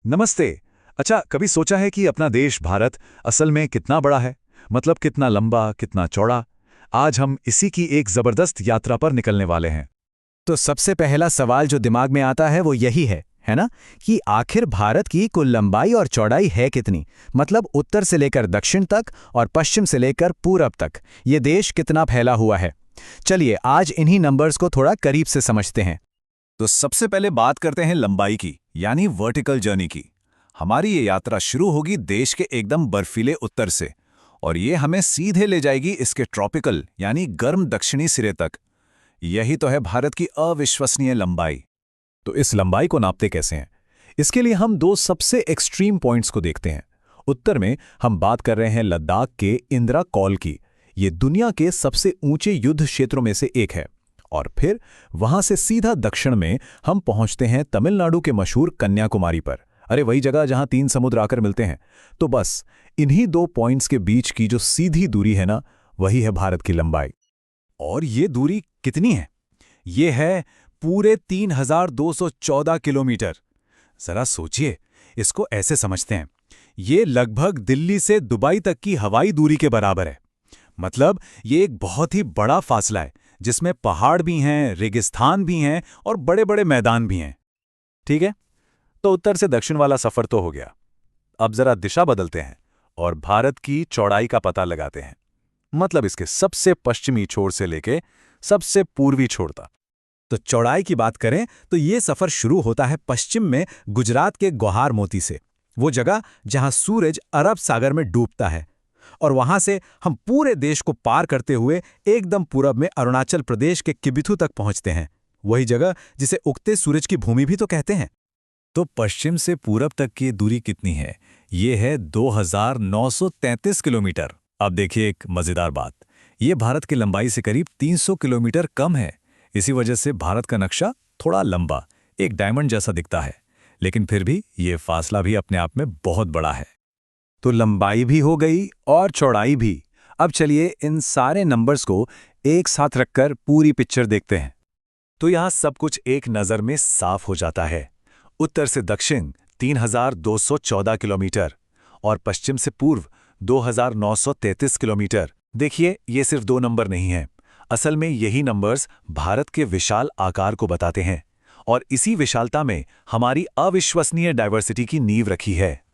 नमस्ते। अच्छा, कभी सोचा है कि अपना देश भारत असल में कितना बड़ा है? मतलब कितना लंबा, कितना चौड़ा? आज हम इसी की एक जबरदस्त यात्रा पर निकलने वाले हैं। तो सबसे पहला सवाल जो दिमाग में आता है वो यही है ना? कि आखिर भारत की कुल लंबाई और चौड़ाई है कितनी? मतलब उत्तर से लेकर दक्षिण तक और पश्चिम से लेकर पूरब तक ये देश कितना फैला हुआ है। चलिए आज इन्हीं नंबर्स को थोड़ा करीब से समझते हैं। तो सबसे पहले बात करते हैं लंबाई की, यानी वर्टिकल जर्नी की। हमारी ये यात्रा शुरू होगी देश के एकदम बर्फीले उत्तर से और ये हमें सीधे ले जाएगी इसके ट्रॉपिकल यानी गर्म दक्षिणी सिरे तक। यही तो है भारत की अविश्वसनीय लंबाई। तो इस लंबाई को नापते कैसे हैं? इसके लिए हम दो सबसे एक्सट्रीम पॉइंट्स को देखते हैं। उत्तर में हम बात कर रहे हैं लद्दाख के इंदिरा कॉल की। ये दुनिया के सबसे ऊंचे युद्ध क्षेत्रों में से एक है। और फिर वहां से सीधा दक्षिण में हम पहुंचते हैं तमिलनाडु के मशहूर कन्याकुमारी पर। अरे वही जगह जहां तीन समुद्र आकर मिलते हैं। तो बस इन्हीं दो पॉइंट्स के बीच की जो सीधी दूरी है ना, वही है भारत की लंबाई। और ये दूरी कितनी है? ये है पूरे 3214 किलोमीटर। जरा सोचिए, इसको ऐसे समझते हैं, ये लगभग दिल्ली से दुबई तक की हवाई दूरी के बराबर है। मतलब ये एक बहुत ही बड़ा फासला है जिसमें पहाड़ भी हैं, रेगिस्तान भी हैं और बड़े बड़े मैदान भी हैं। ठीक है, तो उत्तर से दक्षिण वाला सफर तो हो गया। अब जरा दिशा बदलते हैं और भारत की चौड़ाई का पता लगाते हैं। मतलब इसके सबसे पश्चिमी छोर से लेके सबसे पूर्वी छोर तक। तो चौड़ाई की बात करें तो ये सफर शुरू होता है पश्चिम में गुजरात के ग्वाहार मोती से, वो जगह जहां सूरज अरब सागर में डूबता है। और वहां से हम पूरे देश को पार करते हुए एकदम पूरब में अरुणाचल प्रदेश के किबिथु तक पहुंचते हैं, वही जगह जिसे उगते सूरज की भूमि भी तो कहते हैं। तो पश्चिम से पूरब तक की दूरी कितनी है? ये है 2933 किलोमीटर। अब देखिए एक मजेदार बात, ये भारत की लंबाई से करीब 300 किलोमीटर कम है। इसी वजह से भारत का नक्शा थोड़ा लंबा, एक डायमंड जैसा दिखता है। लेकिन फिर भी ये फासला भी अपने आप में बहुत बड़ा है। तो लंबाई भी हो गई और चौड़ाई भी। अब चलिए इन सारे नंबर्स को एक साथ रखकर पूरी पिक्चर देखते हैं। तो यहां सब कुछ एक नज़र में साफ हो जाता है। उत्तर से दक्षिण 3214 किलोमीटर और पश्चिम से पूर्व 2933 किलोमीटर। देखिए, ये सिर्फ दो नंबर नहीं हैं। असल में यही नंबर्स भारत के विशाल आकार को बताते हैं और इसी विशालता में हमारी अविश्वसनीय डाइवर्सिटी की नींव रखी है।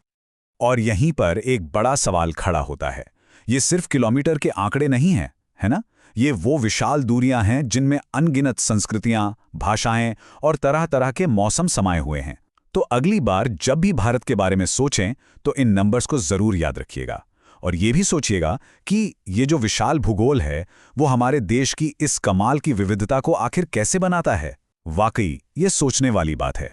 और यहीं पर एक बड़ा सवाल खड़ा होता है। ये सिर्फ किलोमीटर के आंकड़े नहीं हैं, है ना? ये वो विशाल दूरियां हैं जिनमें अनगिनत संस्कृतियां, भाषाएं और तरह तरह के मौसम समाये हुए हैं। तो अगली बार जब भी भारत के बारे में सोचें तो इन नंबर्स को जरूर याद रखिएगा। और ये भी सोचिएगा कि ये जो विशाल भूगोल है वो हमारे देश की इस कमाल की विविधता को आखिर कैसे बनाता है। वाकई ये सोचने वाली बात है।